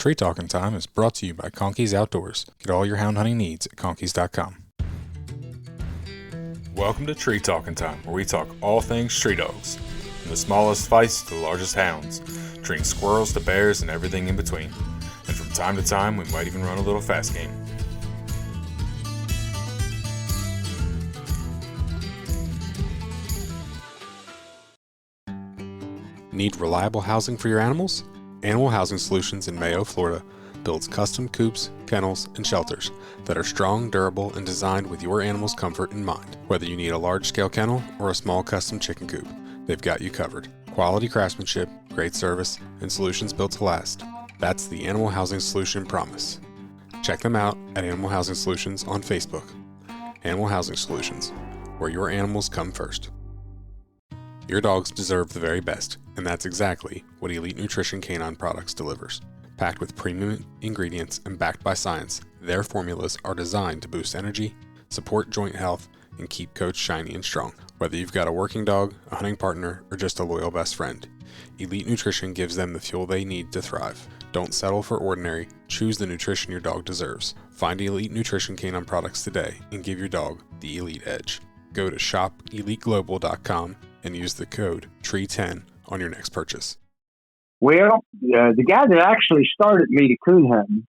Tree Talking Time is brought to you by Conkey's Outdoors. Get all your hound hunting needs at conkeys.com. Welcome to Tree Talking Time, where we talk all things tree dogs, from the smallest feists to the largest hounds, treating squirrels to bears and everything in between. And from time to time, we might even run a little fast game. Need reliable housing for your animals? Animal Housing Solutions in Mayo, Florida builds custom coops, kennels, and shelters that are strong, durable, and designed with your animal's comfort in mind. Whether you need a large-scale kennel or a small custom chicken coop, they've got you covered. Quality craftsmanship, great service, and solutions built to last. That's the Animal Housing Solution promise. Check them out at Animal Housing Solutions on Facebook. Animal Housing Solutions, where your animals come first. Your dogs deserve the very best, and that's exactly what Elite Nutrition Canine Products delivers. Packed with premium ingredients and backed by science, their formulas are designed to boost energy, support joint health, and keep coats shiny and strong. Whether you've got a working dog, a hunting partner, or just a loyal best friend, Elite Nutrition gives them the fuel they need to thrive. Don't settle for ordinary. Choose the nutrition your dog deserves. Find Elite Nutrition Canine Products today and give your dog the Elite Edge. Go to shopeliteglobal.com and use the code TREE10 on your next purchase. Well, the guy that actually started me to coon hunting,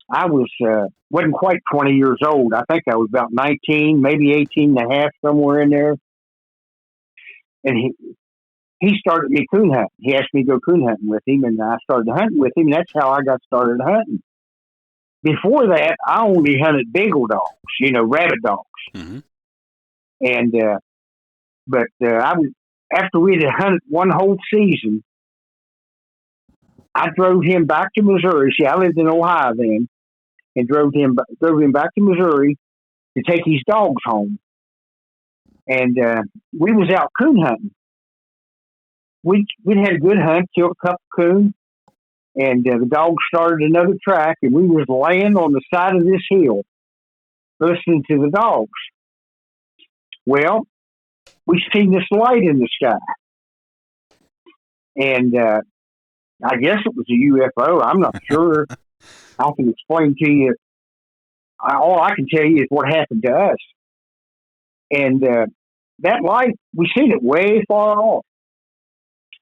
I wasn't quite 20 years old. I think I was about 19, maybe 18 and a half, somewhere in there. And he started me coon hunting. He asked me to go coon hunting with him, and I started hunting with him, and that's how I got started hunting. Before that, I only hunted beagle dogs, rabbit dogs. Mm-hmm. And after we had hunted one whole season, I drove him back to Missouri. See, I lived in Ohio then, and drove him back to Missouri to take his dogs home. And we was out coon hunting. We'd had a good hunt, killed a couple coon, and the dogs started another track, and we was laying on the side of this hill, listening to the dogs. Well, we seen this light in the sky, and I guess it was a UFO. I'm not sure. I can explain to you. All I can tell you is what happened to us. And that light, we seen it way far off,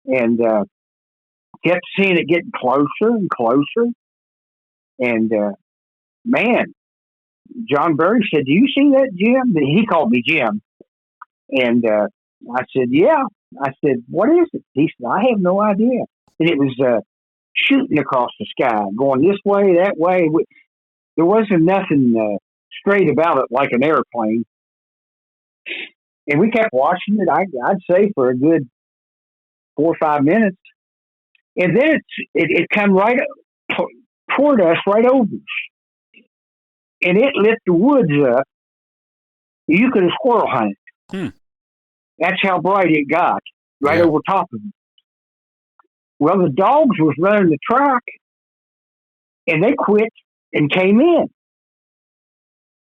and kept seeing it getting closer and closer. And man, John Berry said, "Do you see that, Jim?" He called me Jim. And I said, "Yeah." I said, "What is it?" He said, "I have no idea." And it was shooting across the sky, going this way, that way. There wasn't nothing straight about it like an airplane. And we kept watching it, I'd say, for a good 4 or 5 minutes. And then it come right toward us, right over us. And it lit the woods up. You could have squirrel hunted. That's how bright it got, right over top of it. Well, the dogs was running the track, and they quit and came in.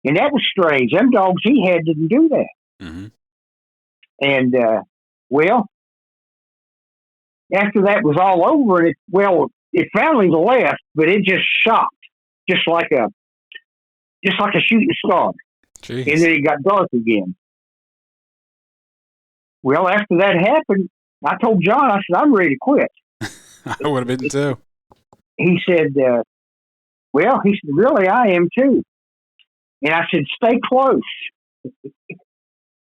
And that was strange. Them dogs he had didn't do that. Mm-hmm. And, after that was all over, it finally left, but it just shot, just like a shooting star. Jeez. And then it got dark again. Well, after that happened, I told John, I said, "I'm ready to quit." I would have been too. He said, "Really, I am too." And I said, "Stay close."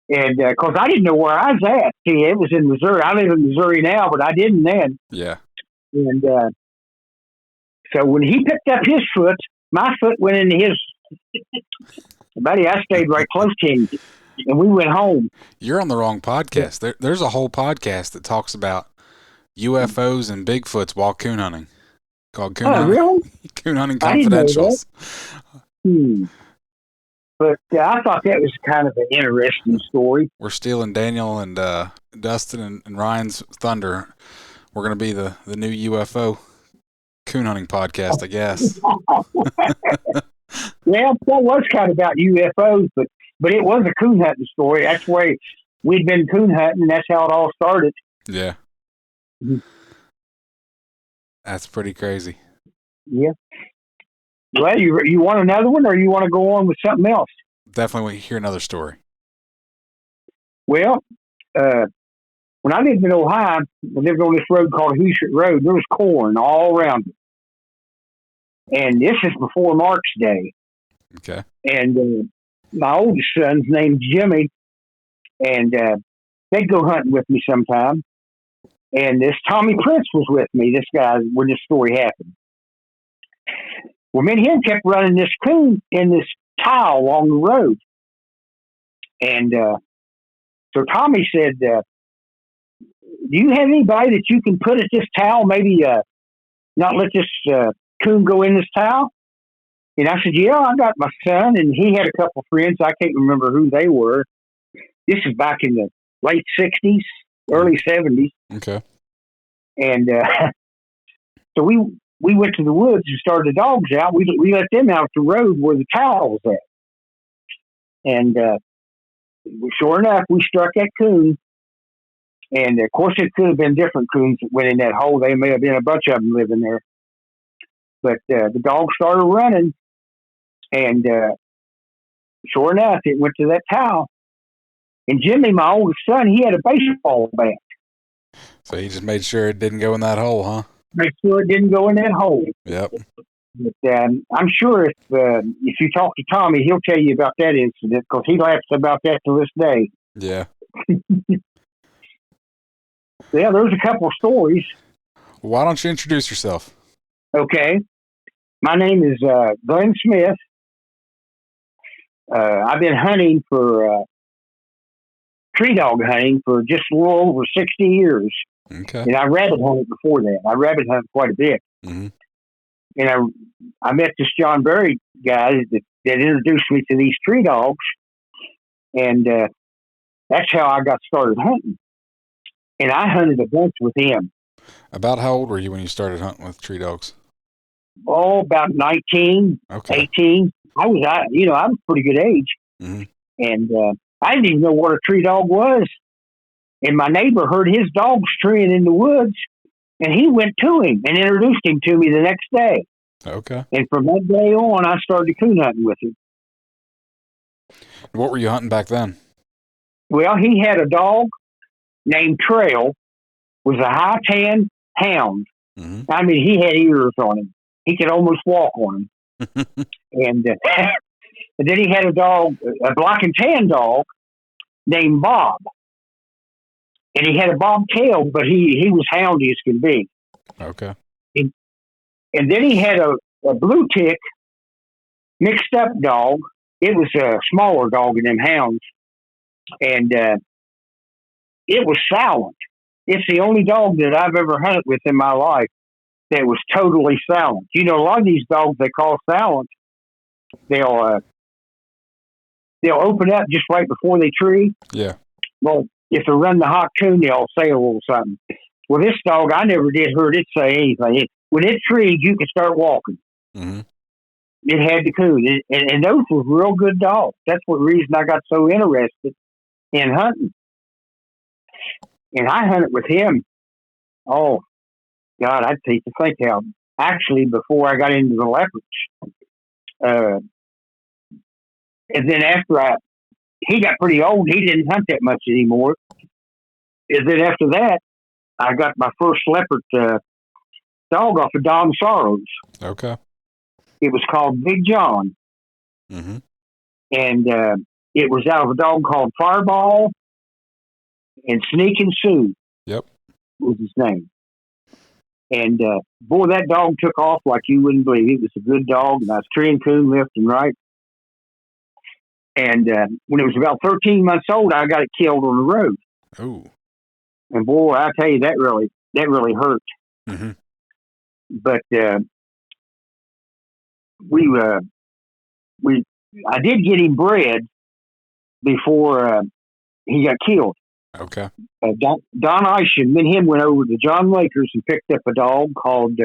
And because I didn't know where I was at. See, it was in Missouri. I live in Missouri now, but I didn't then. Yeah. And so when he picked up his foot, my foot went into his. Buddy, I stayed right close to him, and we went home. You're on the wrong podcast. There's a whole podcast that talks about UFOs and Bigfoots while coon hunting, called Coon Hunting. Really? Coon Hunting Confidentials. But I thought that was kind of an interesting story. We're stealing Daniel and Dustin and Ryan's thunder. We're going to be the new UFO coon hunting podcast, I guess. Yeah, that was kind of about UFOs, but it was a coon hunting story. That's where we'd been coon hunting, and that's how it all started. Yeah. Mm-hmm. That's pretty crazy. Yeah. Well, you want another one, or you want to go on with something else? Definitely want to hear another story. Well, when I lived in Ohio, I lived on this road called Hoosier Road. There was corn all around it. And this is before Mark's day. Okay. And my oldest son's named Jimmy, and they'd go hunting with me sometime. And this Tommy Prince was with me, this guy, when this story happened. Well, me and him kept running this coon in this tile along the road. And so Tommy said, do you have anybody that you can put at this towel? Maybe not let this coon go in this towel? And I said, yeah, I got my son. And he had a couple friends. I can't remember who they were. This is back in the late 60s, early 70s. Okay. And so we went to the woods and started the dogs out. We let them out the road where the towel was at. And sure enough, we struck that coon. And of course, it could have been different coons that went in that hole. They may have been a bunch of them living there. But the dog started running. And sure enough, it went to that towel. And Jimmy, my oldest son, he had a baseball bat. So he just made sure it didn't go in that hole, huh? Make sure it didn't go in that hole. Yep. But I'm sure if you talk to Tommy, he'll tell you about that incident, because he laughs about that to this day. Yeah. Yeah, there's a couple of stories. Why don't you introduce yourself? Okay. My name is Glen Smith. I've been hunting for tree dog hunting for just a little over 60 years. Okay. And I rabbit hunted before that. I rabbit hunted quite a bit. Mm-hmm. And I met this John Berry guy that introduced me to these tree dogs. And that's how I got started hunting. And I hunted a bunch with him. About how old were you when you started hunting with tree dogs? Oh, about 19, Okay. 18. I was pretty good age. Mm-hmm. And I didn't even know what a tree dog was. And my neighbor heard his dogs treeing in the woods, and he went to him and introduced him to me the next day. Okay. And from that day on, I started coon hunting with him. What were you hunting back then? Well, he had a dog named Trail, was a high tan hound. Mm-hmm. I mean, he had ears on him. He could almost walk on him. And then he had a dog, a black and tan dog named Bob. And he had a bobtail, but he was houndy as can be. Okay. And then he had a blue tick mixed up dog. It was a smaller dog in them hounds. And it was silent. It's the only dog that I've ever hunted with in my life that was totally silent. You know, a lot of these dogs they call silent, they'll open up just right before they tree. Yeah. Well, if they're running the hot coon, they'll say a little something. Well, this dog, I never did heard it say anything. When it treed, you could start walking. Mm-hmm. It had the coon. And those were real good dogs. That's the reason I got so interested in hunting. And I hunted with him. Oh, God, I'd hate to think how. Actually, before I got into the leopards. And then after he got pretty old, he didn't hunt that much anymore. And then after that, I got my first leopard dog off of Don Sorrows. Okay. It was called Big John. Mm-hmm. And it was out of a dog called Fireball and Sneaking Sue. Yep. Was his name. And boy, that dog took off like you wouldn't believe. It was a good dog, and I was treeing coon left and right. And when it was about 13 months old, I got it killed on the road. Oh. And boy, I tell you, that really hurt. Mm-hmm. But I did get him bred before he got killed. Okay. Don Isham and him went over to John Lakers and picked up a dog called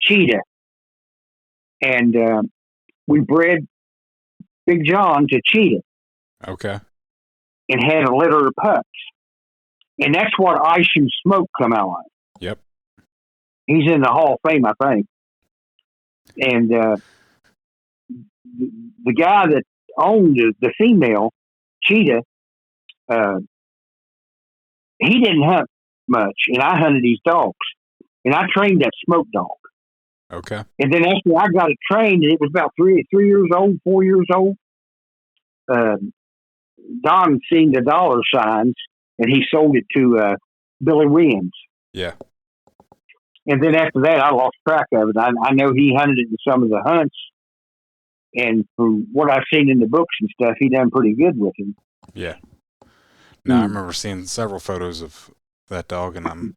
Cheetah. And we bred Big John to Cheetah. Okay. And had a litter of pups. And that's what Isham Smoke come out like. Yep. He's in the Hall of Fame, I think. And the guy that owned the female cheetah, he didn't hunt much, and I hunted these dogs, and I trained that smoke dog. Okay. And then after I got it trained, it was about 4 years old. Don seen the dollar signs, and he sold it to Billy Williams. Yeah. And then after that, I lost track of it. I know he hunted it in some of the hunts, and from what I've seen in the books and stuff, he done pretty good with him. Yeah. No, I remember seeing several photos of that dog, and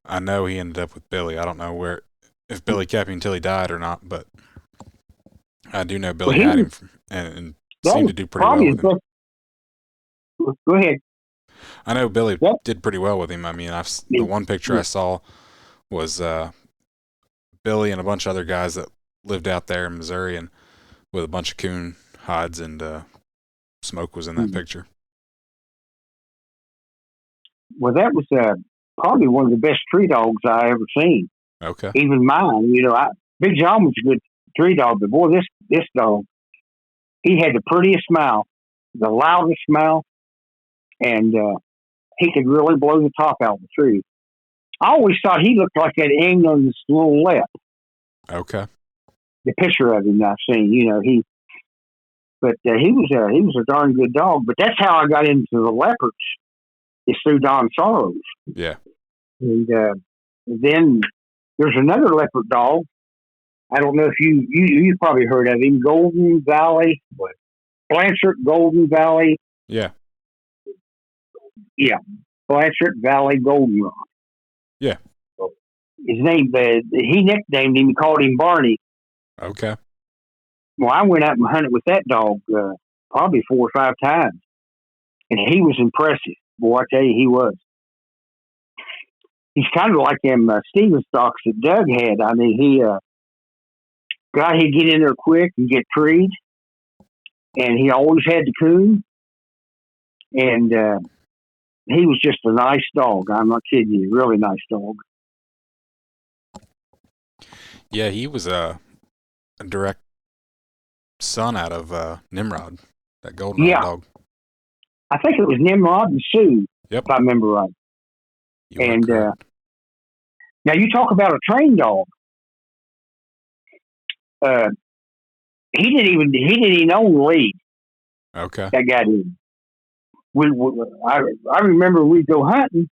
I know he ended up with Billy. I don't know if Billy kept him until he died or not, but I do know Billy had him and seemed to do pretty well with him. Go ahead. I know Billy did pretty well with him. I mean, the one picture I saw was Billy and a bunch of other guys that lived out there in Missouri, and with a bunch of coon hides, and Smoke was in that picture. Well, that was probably one of the best tree dogs I ever seen. Okay. Even mine, Big John was a good tree dog, but boy, this dog, he had the prettiest smile, the loudest smile, and he could really blow the top out of the tree. I always thought he looked like that England's little lep. Okay. The picture of him I've seen, he was a darn good dog. But that's how I got into the Leopards. It's through Don Sorrows. Yeah. And then there's another leopard dog. I don't know if you've probably heard of him, Golden Valley, Blanchard Golden Valley. Yeah. Yeah, Blanchard Valley Goldenrod. Yeah. His name, he nicknamed him, called him Barney. Okay. Well, I went out and hunted with that dog probably 4 or 5 times, and he was impressive. Boy, I tell you, he was. He's kind of like them Steven stocks that Doug had. I mean, he'd get in there quick and get treed, and he always had the coon, and he was just a nice dog. I'm not kidding you, really nice dog. Yeah, he was a direct son out of Nimrod, that golden dog. I think it was Nimrod and Sue, if I remember right. And now you talk about a trained dog. He didn't even own the lead. Okay. That guy did. I remember we'd go hunting,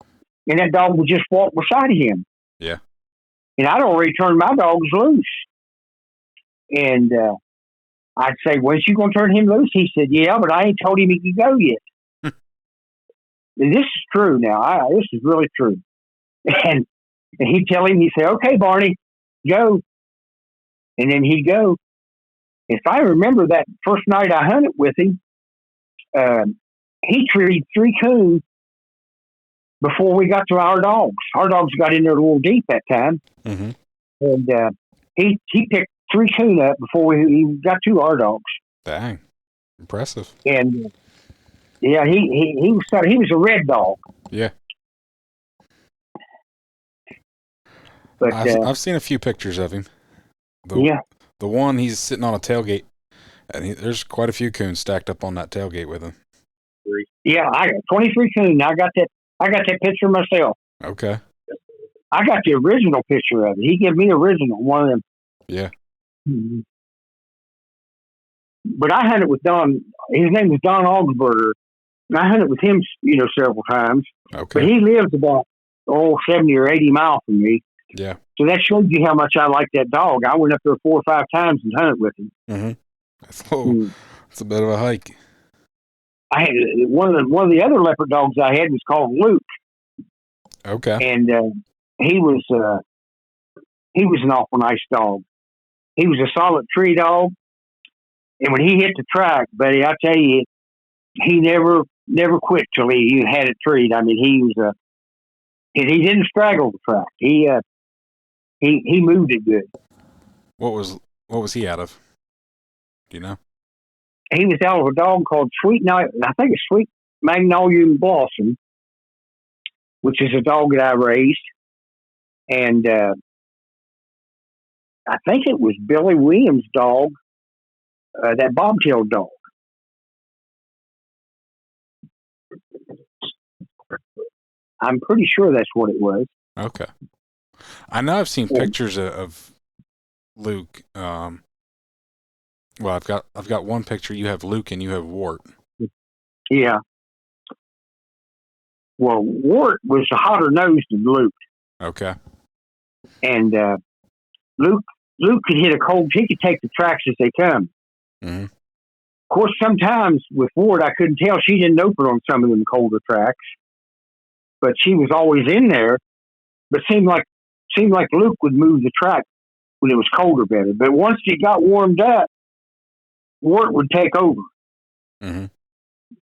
and that dog would just walk beside him. Yeah. And I'd already turned my dogs loose. And I'd say, "When's you going to turn him loose?" He said, "Yeah, but I ain't told him he could go yet." And this is true now. This is really true. And he'd tell him, he'd say, "Okay, Barney, go." And then he'd go. If I remember that first night I hunted with him, he treated 3 coon before we got to our dogs. Our dogs got in there a little deep that time. Mm-hmm. And he picked 3 coon up before we got to our dogs. Dang. Impressive. And yeah, he was a red dog. Yeah. But I've seen a few pictures of him. The one, he's sitting on a tailgate, and there's quite a few coons stacked up on that tailgate with him. Yeah, I got 23 coon. I got that picture myself. Okay. I got the original picture of it. He gave me the original, one of them. Yeah. Mm-hmm. But I hunted with Don. His name was Don Augsburger. And I hunted with him, several times. Okay. But he lives about 70 or 80 miles from me. Yeah. So that shows you how much I like that dog. I went up there 4 or 5 times and hunted with him. Mm-hmm. That's a bit of a hike. I had one of the other leopard dogs I had was called Luke. Okay. And he was an awful nice dog. He was a solid tree dog, and when he hit the track, buddy, I tell you, he never quit till he had it treed. I mean, he didn't straggle the track. He moved it good. What was he out of? Do you know? He was out of a dog called Sweet Magnolia Blossom, which is a dog that I raised, and I think it was Billy Williams' dog, that bobtail dog. I'm pretty sure that's what it was. Okay. I know I've seen pictures of Luke. Well, I've got one picture. You have Luke and you have Wart. Yeah. Well, Wart was hotter nosed than Luke. Okay. And Luke could hit a cold. He could take the tracks as they come. Mm-hmm. Of course, sometimes with Ward, I couldn't tell. She didn't open on some of them colder tracks, but she was always in there. But seemed like Luke would move the track when it was colder better. But once it got warmed up, Ward would take over. Mm-hmm.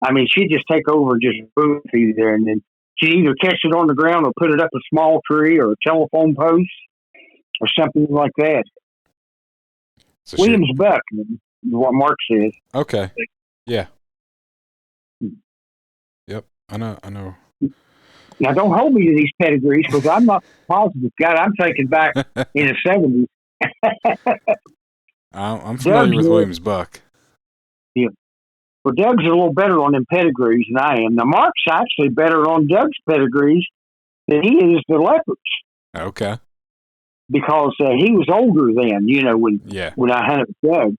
I mean, she'd just take over and just boom through there, and then she'd either catch it on the ground or put it up a small tree or a telephone post or something like that. So Williams Buck is what Mark says. Okay. Yeah. Yep. I know. Now, don't hold me to these pedigrees because I'm not positive. God, I'm thinking back in the 70s. I'm familiar with Williams Buck. Yeah. Well, Doug's a little better on them pedigrees than I am. Now, Mark's actually better on Doug's pedigrees than he is the Leopards. Okay. Because he was older then, when I hunted with Doug.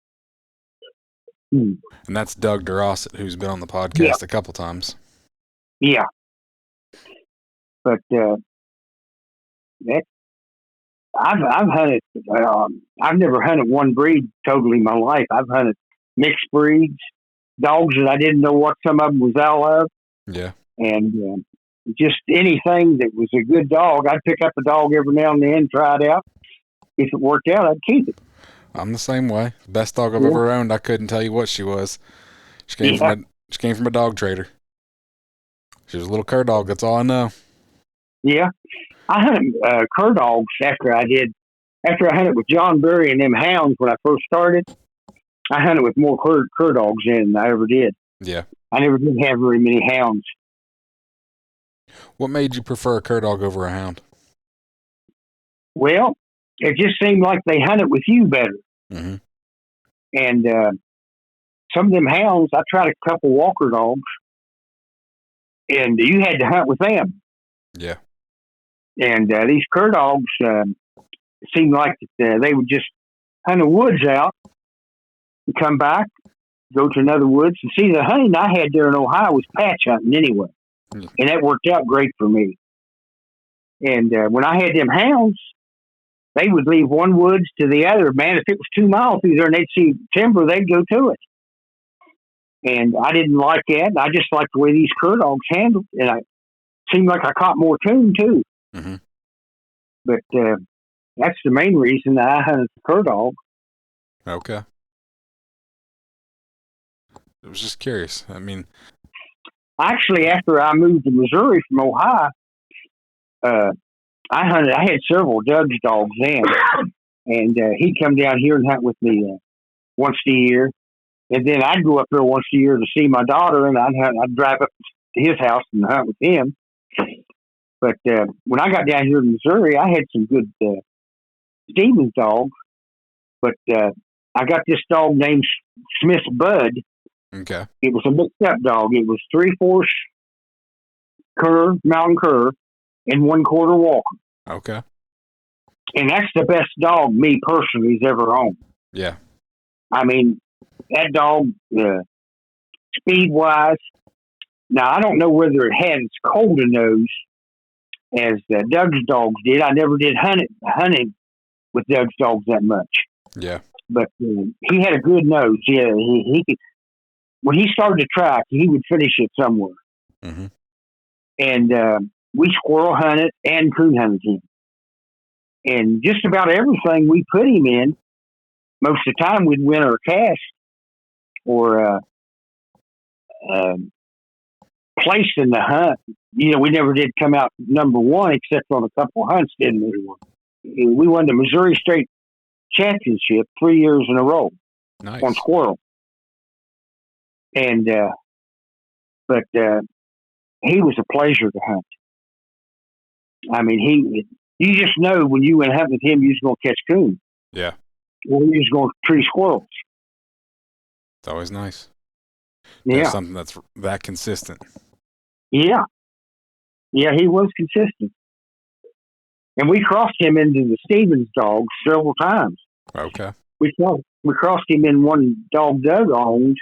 And that's Doug DeRossett, who's been on the podcast a couple times. Yeah. But I've hunted. I've never hunted one breed totally in my life. I've hunted mixed breeds, dogs that I didn't know what some of them was out of. Yeah. And just anything that was a good dog. I'd pick up a dog every now and then, try it out. If it worked out, I'd keep it. I'm the same way. Best dog I've ever owned. I couldn't tell you what she was. She came from a dog trader. She was a little cur dog. That's all I know. Yeah. I hunted cur dogs after I hunted with John Berry and them hounds when I first started. I hunted with more cur dogs than I ever did. Yeah. I never did have very many hounds. What made you prefer a cur dog over a hound? Well, it just seemed like they hunted with you better. Mm-hmm. And some of them hounds, I tried a couple walker dogs, and you had to hunt with them. Yeah. And these cur dogs seemed like they would just hunt the woods out and come back, go to another woods. And see, the hunting I had there in Ohio was patch hunting anyway. Mm. And that worked out great for me. And when I had them hounds, they would leave one woods to the other. Man, if it was 2 miles through there and they'd see timber, they'd go to it. And I didn't like that. I just liked the way these cur dogs handled it. And it seemed like I caught more coon, too. Mm-hmm. But that's the main reason that I hunted the cur dog. Okay. I was just curious. I mean... Actually, after I moved to Missouri from Ohio, I had several Doug's dogs then, and he'd come down here and hunt with me once a year. And then I'd go up there once a year to see my daughter, and I'd drive up to his house and hunt with him. But when I got down here in Missouri, I had some good Stevens dogs. But I got this dog named Smith Bud. Okay. It was a mixed-up dog. It was 3/4 cur, mountain cur, and 1/4 walker. Okay. And that's the best dog me personally has ever owned. Yeah. I mean, that dog, speed-wise, now I don't know whether it had its cold nose as Doug's dogs did. I never did hunting with Doug's dogs that much. Yeah. But he had a good nose. Yeah, he could. When he started to track, he would finish it somewhere. Mm-hmm. And we squirrel hunted and coon hunted him. And just about everything we put him in, most of the time we'd win or cast or place in the hunt. We never did come out number one except on a couple of hunts, didn't we? We won the Missouri State Championship 3 years in a row. Nice. On squirrel. And, but he was a pleasure to hunt. I mean, you just know when you went hunt with him, you was going to catch coon. Yeah. Or he was going to tree squirrels. It's always nice. Yeah. Something that's that consistent. Yeah. Yeah, he was consistent. And we crossed him into the Stevens dogs several times. Okay. We crossed him in one dog Doug owned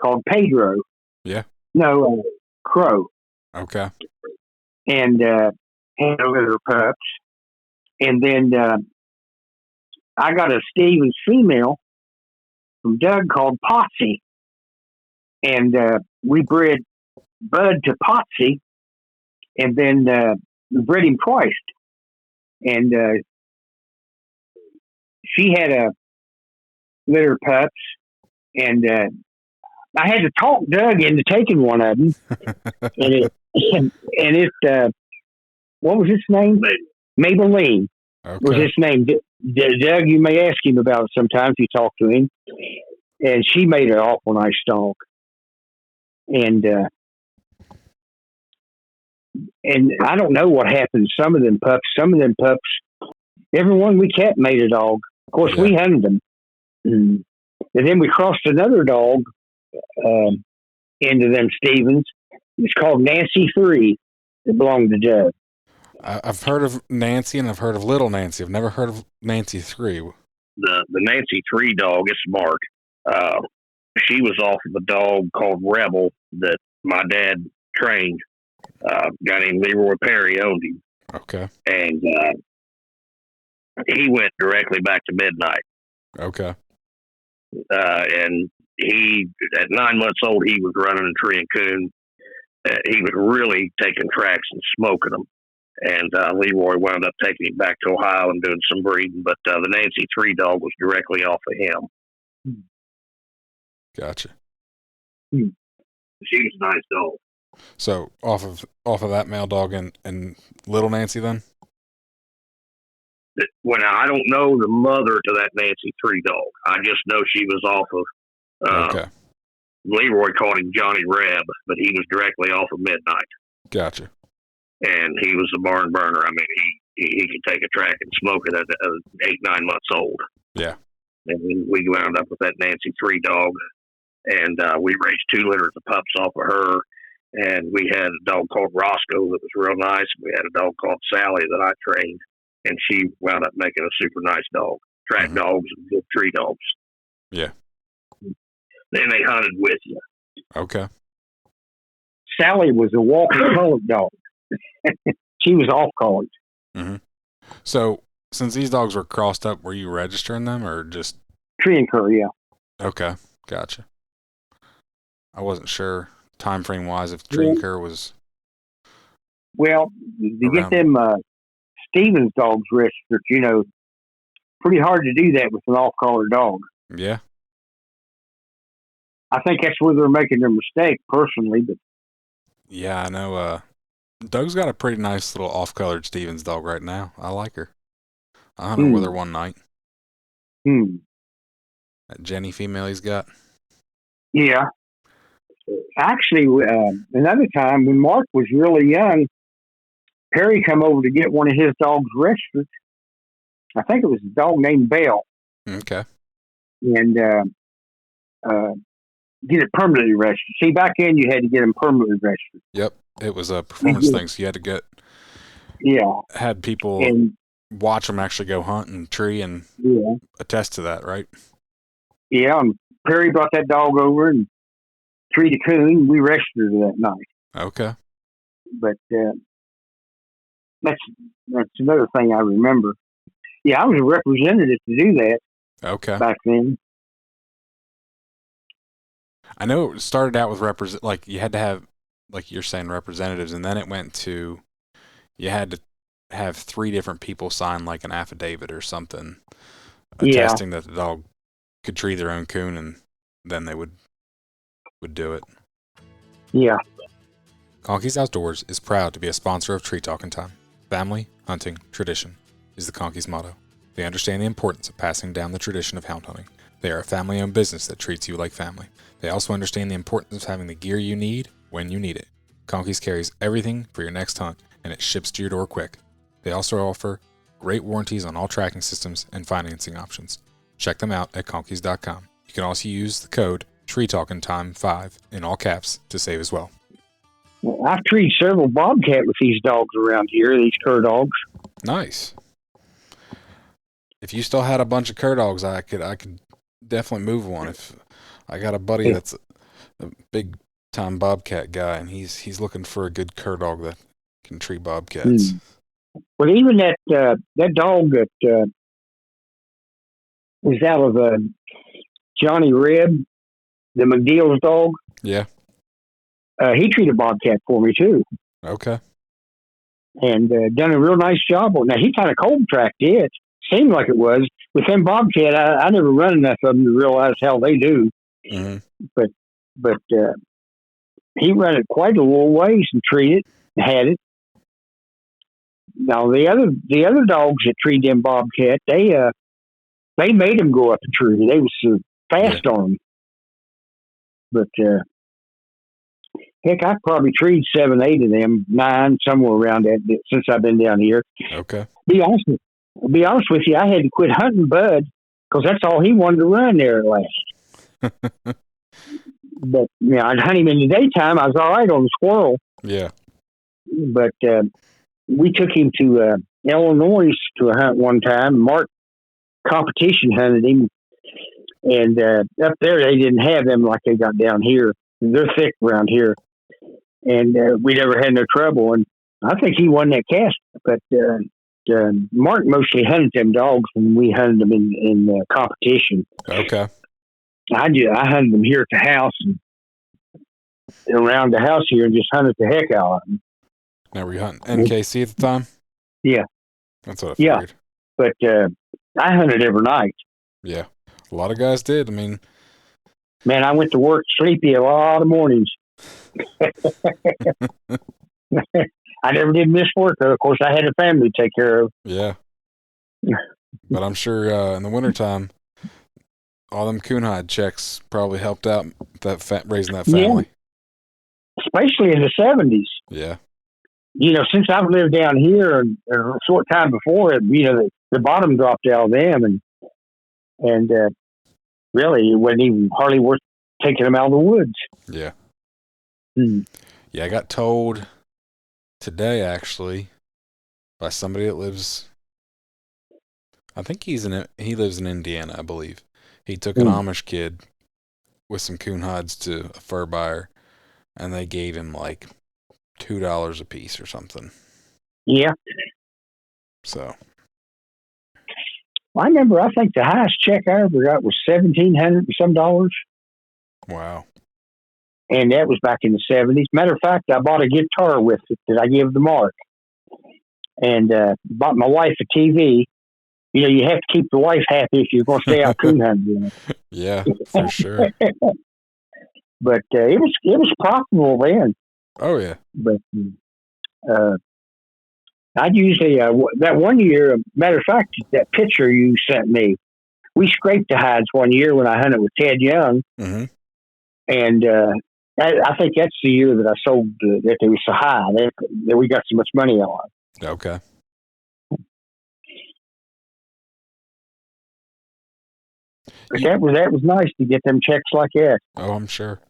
called Pedro. Yeah. No, Crow. Okay. And had litter pups. And then I got a Stevens female from Doug called Potsy. And we bred Bud to Potsy. And then we bred him twice. And she had a litter pups. And I had to talk Doug into taking one of them. and it what was his name? Maybelline was his name. Doug, you may ask him about it sometimes if you talk to him. And she made an awful nice dog. And I don't know what happened to some of them pups, everyone we kept made a dog. Of course, we hunted them. And then we crossed another dog into them Stevens. It's called Nancy 3. It belonged to Doug. I've heard of Nancy and I've heard of Little Nancy. I've never heard of Nancy 3. The Nancy 3 dog, it's Mark. She was off of a dog called Rebel that my dad trained. A guy named Leroy Perry owned him. Okay. And he went directly back to midnight. Okay. And he, at 9 months old, he was running a tree and coon. He was really taking tracks and smoking them. And Leroy wound up taking him back to Ohio and doing some breeding. But the Nancy 3 dog was directly off of him. Gotcha. She was a nice dog. So off of that male dog and Little Nancy then? When I don't know the mother to that Nancy 3 dog. I just know she was off of okay. Leroy called him Johnny Reb, but he was directly off of midnight. Gotcha. And he was a barn burner. I mean, he could take a track and smoke it at 8, 9 months old. Yeah. And we wound up with that Nancy 3 dog, and we raised 2 litters of pups off of her. And we had a dog called Roscoe that was real nice. We had a dog called Sally that I trained, and she wound up making a super nice dog. Track dogs and good tree dogs. Yeah. Then they hunted with you. Okay. Sally was a walking colored dog. She was off colored. Mm-hmm. So, since these dogs were crossed up, were you registering them or just tree and cur? Yeah. Okay, gotcha. I wasn't sure time frame wise if tree and cur was. Well, to get them Stevens dogs registered, pretty hard to do that with an off colored dog. Yeah. I think that's where they're making their mistake, personally. But yeah, I know. Doug's got a pretty nice little off-colored Stevens dog right now. I like her. I hunted with her one night. That Jenny female he's got. Yeah. Actually, another time when Mark was really young, Perry come over to get one of his dogs registered. I think it was a dog named Bell. Okay. And get it permanently registered. See, back then you had to get them permanently registered. Yep. It was a performance thing, so you had to get. Yeah. Had people watch them actually go hunt and tree and attest to that, right? Yeah. And Perry brought that dog over and treated Coon. We registered that night. Okay. But that's another thing I remember. Yeah, I was a representative to do that. Okay. Back then. I know it started out with like you had to have, like you're saying, representatives, and then it went to you had to have 3 different people sign like an affidavit or something attesting that the dog could tree their own coon, and then they would do it. Yeah. Conkeys Outdoors is proud to be a sponsor of Tree Talking Time. Family, hunting, tradition is the Conkeys motto. They understand the importance of passing down the tradition of hound hunting. They are a family-owned business that treats you like family. They also understand the importance of having the gear you need when you need it. Conkeys carries everything for your next hunt, and it ships to your door quick. They also offer Great warranties on all tracking systems and financing options. Check them out at conkeys.com. You can also use the code TreeTalkingTime5 in all caps to save as well. Well, I've treated several bobcat with these dogs around here, these cur dogs. Nice. If you still had a bunch of cur dogs, I could definitely move one. If I got a buddy that's a big time bobcat guy, and he's looking for a good cur dog that can treat bobcats. Well, even that dog that was out of Johnny Reb, the McNeil's dog. Yeah. He treated bobcat for me too. Okay. And done a real nice job on that. He kind of cold tracked it. Seemed like it was. With them bobcat, I never run enough of them to realize how they do. Mm-hmm. But he ran it quite a little ways and treated, had it. Now the other dogs that treat them bobcat, they made them go up a tree. They was fast on them. But heck, I've probably treated 7, 8 of them, 9, somewhere around that since I've been down here. Okay. Be honest with you, I had to quit hunting Bud because that's all he wanted to run there at last. But I'd hunt him in the daytime. I was all right on the squirrel. Yeah. But we took him to Illinois to a hunt one time. Mark competition hunted him, and up there they didn't have them like they got down here. They're thick around here, and we never had no trouble. And I think he won that cast. But Mark mostly hunted them dogs when we hunted them in competition. Okay. I hunted them here at the house and around the house here and just hunted the heck out of them. Now, were you hunting NKC at the time? Yeah. That's what I figured. But I hunted every night. Yeah. A lot of guys did. I mean, man, I went to work sleepy a lot of mornings. I never did miss work. Of course, I had a family to take care of. Yeah. But I'm sure in the wintertime, all them coonhide checks probably helped out raising that family. Yeah. Especially in the 70s. Yeah. Since I've lived down here a short time before it, the bottom dropped out of them, and really it wasn't even hardly worth taking them out of the woods. Yeah. Hmm. Yeah, I got told today, actually, by somebody that lives, I think he lives in Indiana, I believe. He took an Amish kid with some coon hides to a fur buyer, and they gave him like $2 a piece or something. Yeah. So. I remember, I think the highest check I ever got was $1,700 and some dollars. Wow. And that was back in the 70s. Matter of fact, I bought a guitar with it that I gave to Mark. And bought my wife a TV. You have to keep the wife happy if you're going to stay out coon hunting. Yeah, for sure. But it was profitable then. Oh, yeah. But I'd usually, that one year, matter of fact, that picture you sent me, we scraped the hides one year when I hunted with Ted Young. Mm-hmm. And I think that's the year that I sold that they were so high that we got so much money on. Okay. But that was nice to get them checks like that. Oh, I'm sure.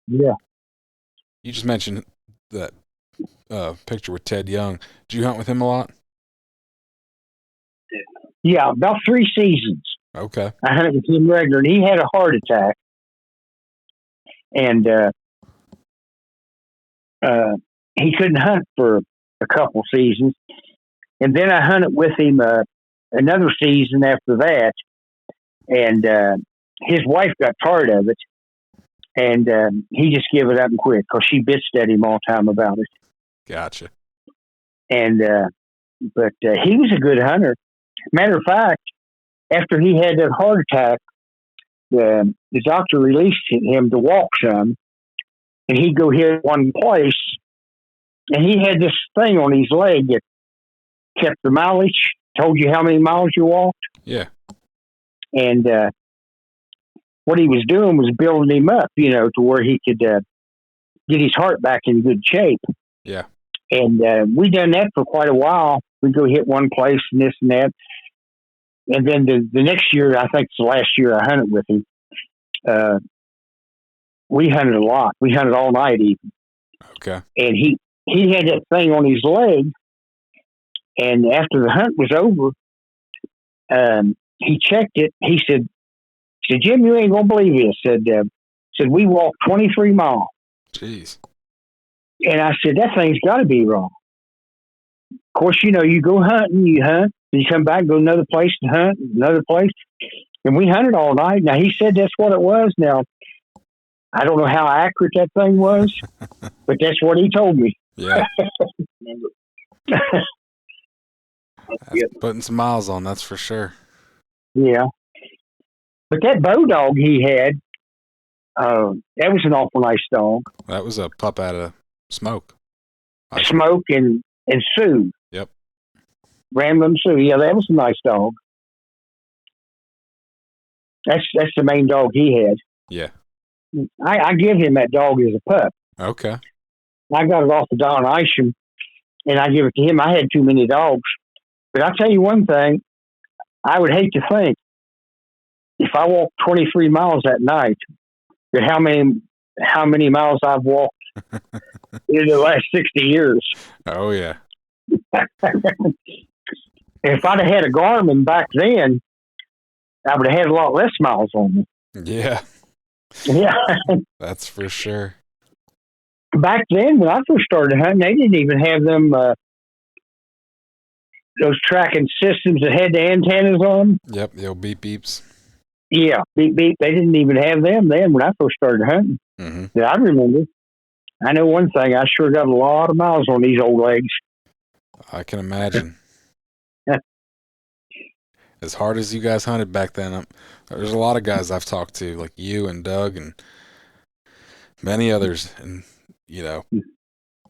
Yeah. You just mentioned that picture with Ted Young. Did you hunt with him a lot? Yeah, about 3 seasons. Okay. I hunted with him regular, and he had a heart attack. And he couldn't hunt for a couple seasons. And then I hunted with him another season after that. And his wife got tired of it. And he just gave it up and quit because she bitched at him all the time about it. Gotcha. And but he was a good hunter. Matter of fact, after he had that heart attack, the doctor released him to walk some, and he'd go hit one place, and he had this thing on his leg that kept the mileage, told you how many miles you walked. Yeah. And what he was doing was building him up, to where he could get his heart back in good shape. Yeah. And we done that for quite a while. we go hit one place and this and that. And then the next year, I think it's the last year I hunted with him, we hunted a lot. We hunted all night even. Okay. And he had that thing on his leg. And after the hunt was over, he checked it. He said, Jim, you ain't going to believe this. Said, we walked 23 miles. Jeez. And I said, that thing's got to be wrong. Of course, you go hunting, you hunt, and you come back, go another place and hunt, another place. And we hunted all night. Now, he said that's what it was. Now, I don't know how accurate that thing was, but that's what he told me. Yeah. That's putting some miles on, that's for sure. Yeah. But that bow dog he had, that was an awful nice dog. That was a pup out of Smoke. Smoke and Sue. Yep. Ramblin' Sue. Yeah, that was a nice dog. That's the main dog he had. Yeah. I give him that dog as a pup. Okay. I got it off of Don Isham, and I give it to him. I had too many dogs. But I'll tell you one thing. I would hate to think, if I walked 23 miles that night, that how many miles I've walked in the last 60 years. Oh, yeah. If I'd have had a Garmin back then, I would have had a lot less miles on me. Yeah. Yeah. That's for sure. Back then, when I first started hunting, they didn't even have them, those tracking systems that had the antennas on them. Yep, the old beep beeps. Yeah, beep beep. They didn't even have them then when I first started hunting. Mm-hmm. Yeah, I remember. I know one thing. I sure got a lot of miles on these old legs. I can imagine. As hard as you guys hunted back then, there's a lot of guys I've talked to, like you and Doug and many others. And,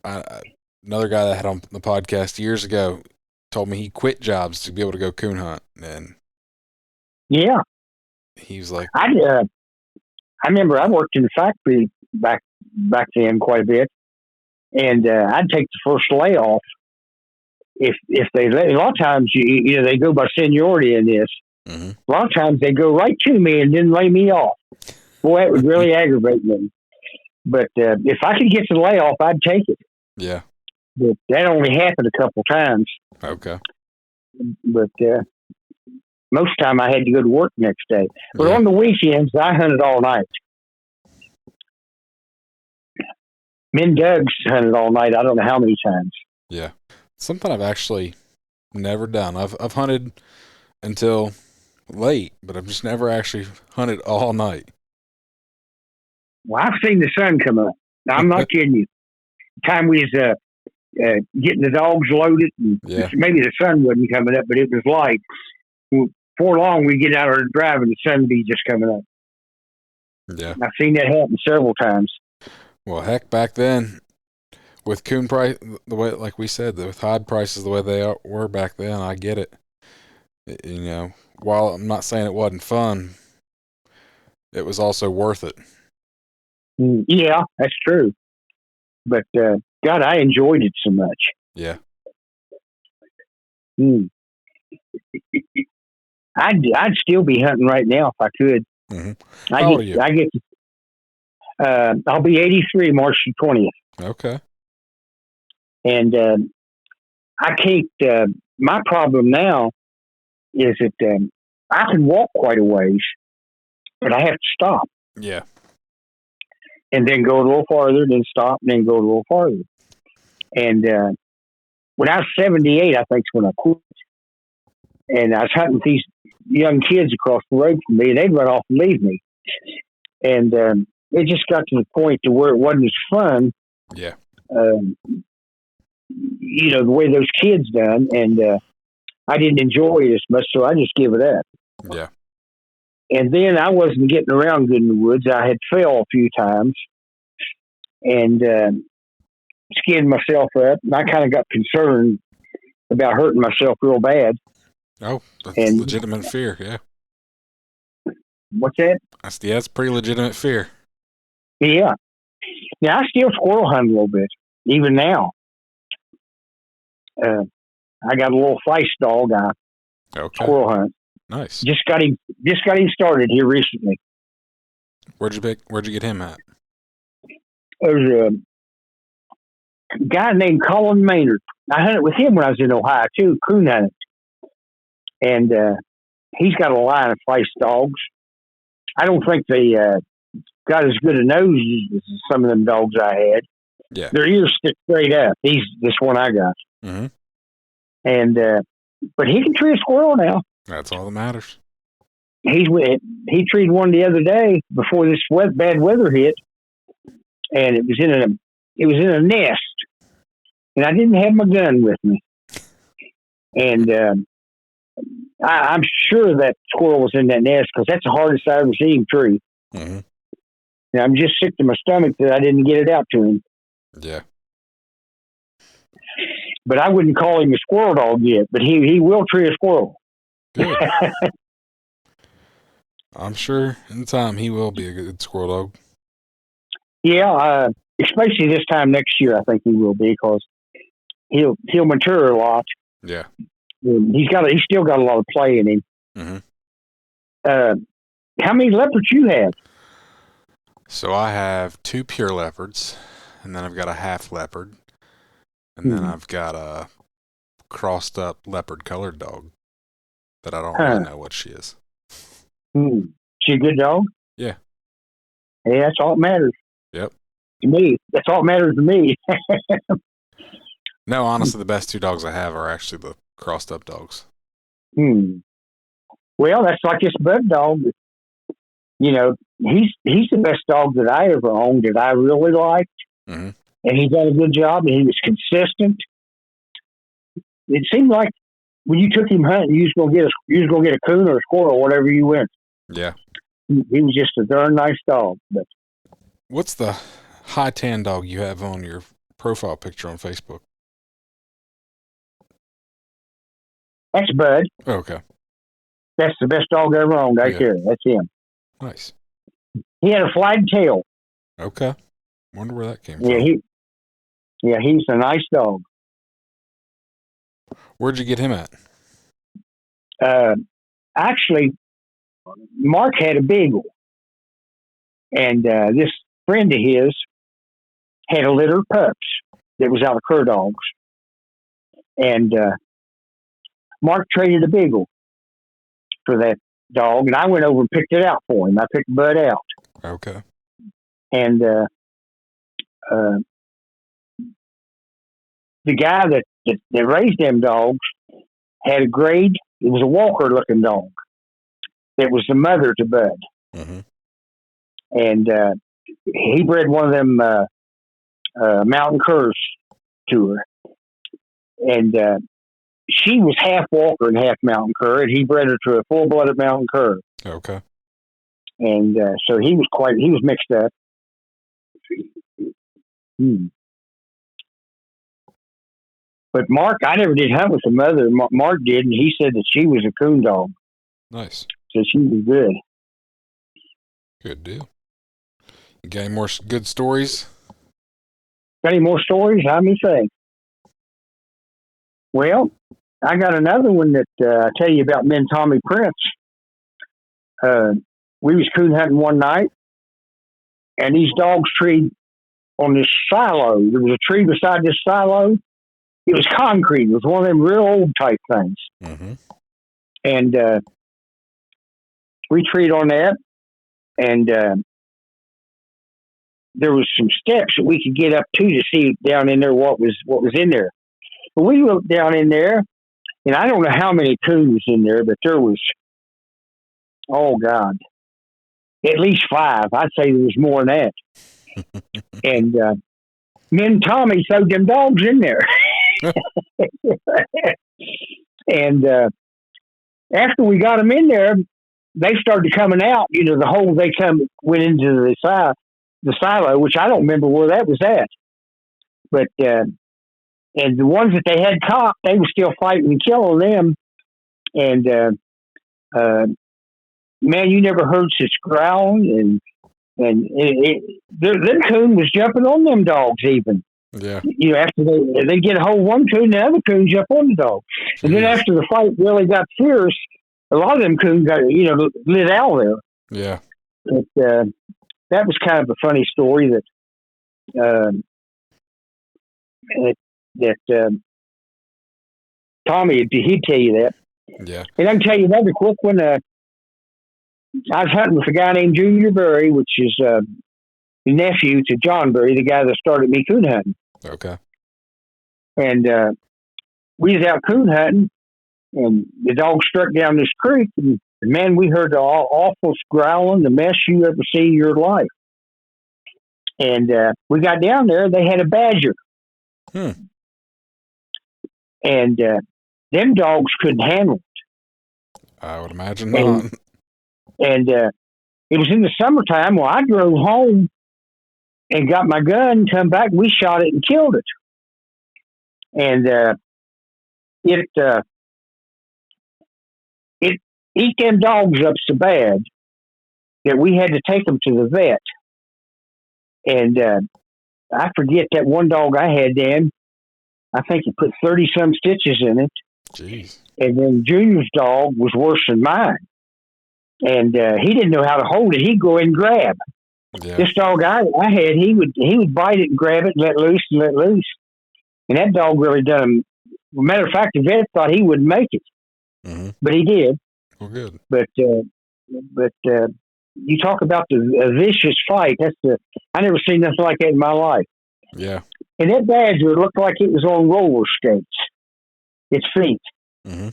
another guy that I had on the podcast years ago told me he quit jobs to be able to go coon hunt. And yeah, he was like, I remember I worked in the factory back then quite a bit, and I'd take the first layoff if they let. A lot of times they go by seniority in this. Mm-hmm. A lot of times they go right to me and then lay me off. Boy, that would really aggravate me. But if I could get the layoff, I'd take it. Yeah. But that only happened a couple times. Okay. But most of the time I had to go to work the next day. But on the weekends, I hunted all night. Me and Doug's hunted all night. I don't know how many times. Yeah. Something I've actually never done. I've hunted until late, but I've just never actually hunted all night. Well, I've seen the sun come up. Now, I'm not kidding you. The time we was getting the dogs loaded, and maybe the sun wasn't coming up, but it was light. Before long, we get out there driving, the sun would be just coming up. Yeah. I've seen that happen several times. Well, heck, back then, with coon price, the way, like we said, with hide prices the way they were back then, I get it. While I'm not saying it wasn't fun, it was also worth it. Yeah, that's true. But, God, I enjoyed it so much. Yeah. I'd still be hunting right now if I could. Mm-hmm. How old are you? I'll be 83 March the 20th. Okay. And I can't. My problem now is that I can walk quite a ways, but I have to stop. Yeah. And then go a little farther, then stop, and then go a little farther. And when I was 78, I think is when I quit. And I was hunting with these young kids across the road from me, and they'd run off and leave me. And it just got to the point to where it wasn't as fun. Yeah. The way those kids done, and I didn't enjoy it as much, so I just give it up. Yeah. And then I wasn't getting around good in the woods. I had fell a few times and skinned myself up, and I kind of got concerned about hurting myself real bad. Oh, that's legitimate fear, yeah. What's that? That's pretty legitimate fear. Yeah. Now, I still squirrel hunt a little bit, even now. I got a little feist dog. I squirrel hunt. Nice. Just got him started here recently. Where'd you get him at? There's a guy named Colin Maynard. I hunted with him when I was in Ohio too, coon hunting. And he's got a line of feist dogs. I don't think they got as good a nose as some of them dogs I had. Yeah. Their ears stick straight up. This one I got. Mm-hmm. And but he can tree a squirrel now. That's all that matters. He treed one the other day before this bad weather hit, and it was in a nest, and I didn't have my gun with me, and I'm sure that squirrel was in that nest because that's the hardest I ever seen him tree. Mm-hmm. And I'm just sick to my stomach that I didn't get it out to him. Yeah. But I wouldn't call him a squirrel dog yet, but he will tree a squirrel. Good. I'm sure in time he will be a good squirrel dog. Yeah, especially this time next year, I think he will be because he'll mature a lot. Yeah. He's still got a lot of play in him. Mm-hmm. How many leopards you have? So I have 2 pure leopards, and then I've got a half leopard, and then I've got a crossed up leopard colored dog that I don't really know what she is. She a good dog? Yeah. Hey, that's all that matters. Yep. To me, that's all that matters to me. No, honestly, the best 2 dogs I have are actually the crossed up dogs. Well, that's like this bud dog. You know, he's the best dog that I ever owned that I really liked. Mm-hmm. And he done a good job, and he was consistent. It seemed like when you took him hunting, you was gonna get a coon or a squirrel, whatever you went. Yeah. He was just a darn nice dog. But what's the high tan dog you have on your profile picture on Facebook? that's Bud. Okay. That's the best dog I ever owned right there. That's him. Nice. He had a flagged tail. Okay. Wonder where that came from. He's a nice dog. Where'd you get him at? Actually, Mark had a beagle, and this friend of his had a litter of pups that was out of cur dogs, and Mark traded a beagle for that dog, and I went over and picked it out for him. I picked Bud out. Okay. And the guy that raised them dogs had a grade. It was a walker-looking dog that was the mother to Bud. Mm-hmm. And he bred one of them mountain curs to her. And she was half walker and half mountain cur, and he bred her to a full-blooded mountain cur. Okay. And so he was mixed up. But Mark, I never did hunt with the mother. Mark did, and he said that she was a coon dog. Nice. So she was good. Good deal. You got any more good stories? Got any more stories? How me think? Well, I got another one that I tell you about. Me and Tommy Prince. We was coon hunting one night, and these dogs treed on this silo. There was a tree beside this silo. It was concrete. It was one of them real old type things. Mm-hmm. And we treed on that, and there was some steps that we could get up to see down in there what was in there. But we looked down in there, and I don't know how many coons was in there, but there was, oh God, at least 5. I'd say there was more than that. And me and Tommy threw them dogs in there. And after we got them in there, they started coming out. You know, the hole went into the silo, which I don't remember where that was at. But and the ones that they had caught, they were still fighting and killing them. And man, you never heard such growling, and them coon was jumping on them dogs even. Yeah. After they get a hold of one coon, the other coon jump on the dog. Jeez. And then after the fight really got fierce, a lot of them coons got, lit out there. Yeah. But, that was kind of a funny story that Tommy, he'd tell you that. Yeah. And I can tell you another quick one. I was hunting with a guy named Junior Berry, which is the nephew to John Berry, the guy that started me coon hunting. Okay. And we was out coon hunting, and the dog struck down this creek, and man, we heard the awful growling, the best you ever see in your life. And we got down there, they had a badger. And them dogs couldn't handle it. I would imagine not. And it was in the summertime. Well, I drove home and got my gun, come back, we shot it and killed it. And it eat them dogs up so bad that we had to take them to the vet. And I forget that one dog I had then, I think he put 30-some stitches in it. Jeez. And then Junior's dog was worse than mine. And he didn't know how to hold it. He'd go and grab. Yeah. This dog I had, he would bite it and grab it and let loose and let loose. And that dog really done him. Matter of fact, the vet thought he wouldn't make it. Mm-hmm. But he did. Well, good. But you talk about a vicious fight. I never seen nothing like that in my life. Yeah. And that badger looked like it was on roller skates. Its feet. Mm-hmm.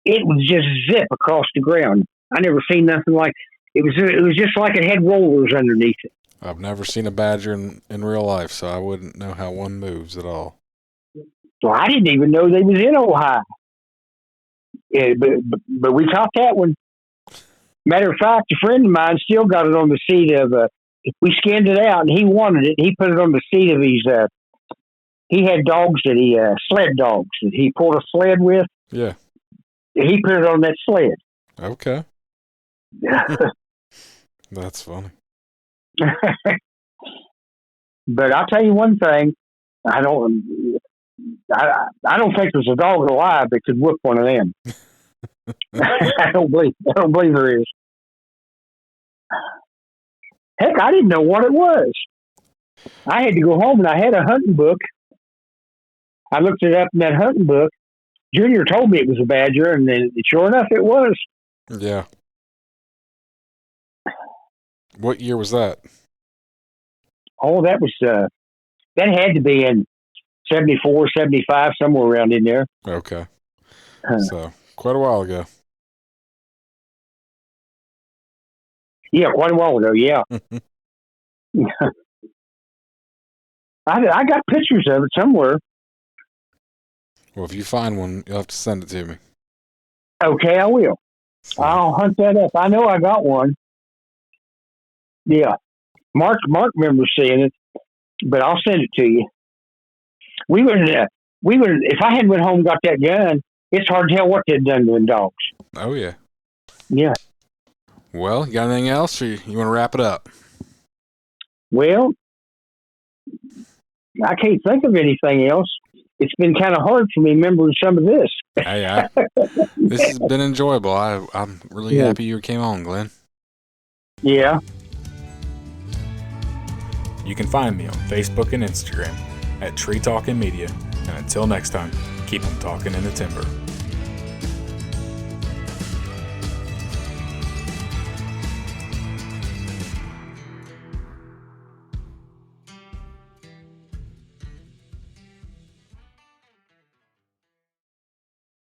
It would just zip across the ground. I never seen nothing like it. It was just like it had rollers underneath it. I've never seen a badger in real life, so I wouldn't know how one moves at all. Well, I didn't even know they was in Ohio. Yeah, but we caught that one. Matter of fact, a friend of mine still got it on the seat of. We skinned it out, and he wanted it. He put it on the seat of his. He had dogs that sled dogs that he pulled a sled with. Yeah. He put it on that sled. Okay. That's funny. But I'll tell you one thing. I don't think there's a dog alive that could whoop one of them. I don't believe there is. Heck, I didn't know what it was. I had to go home and I had a hunting book. I looked it up in that hunting book. Junior told me it was a badger, and then sure enough, it was. Yeah. What year was that? Oh, that was that had to be in 74, 75, somewhere around in there. Okay. So quite a while ago. Yeah, quite a while ago. Yeah. I got pictures of it somewhere. Well, if you find one, you'll have to send it to me. Okay, I will. So, I'll hunt that up. I know I got one. Yeah. Mark remembers seeing it, but I'll send it to you. We would if I hadn't went home and got that gun, it's hard to tell what they'd done to them dogs. oh, yeah. Yeah. Well, you got anything else, or you want to wrap it up? Well, I can't think of anything else. It's been kind of hard for me remembering some of this. Hey, this has been enjoyable. I'm really happy you came on, Glenn. Yeah. You can find me on Facebook and Instagram at Tree Talking Media. And until next time, keep them talking in the timber.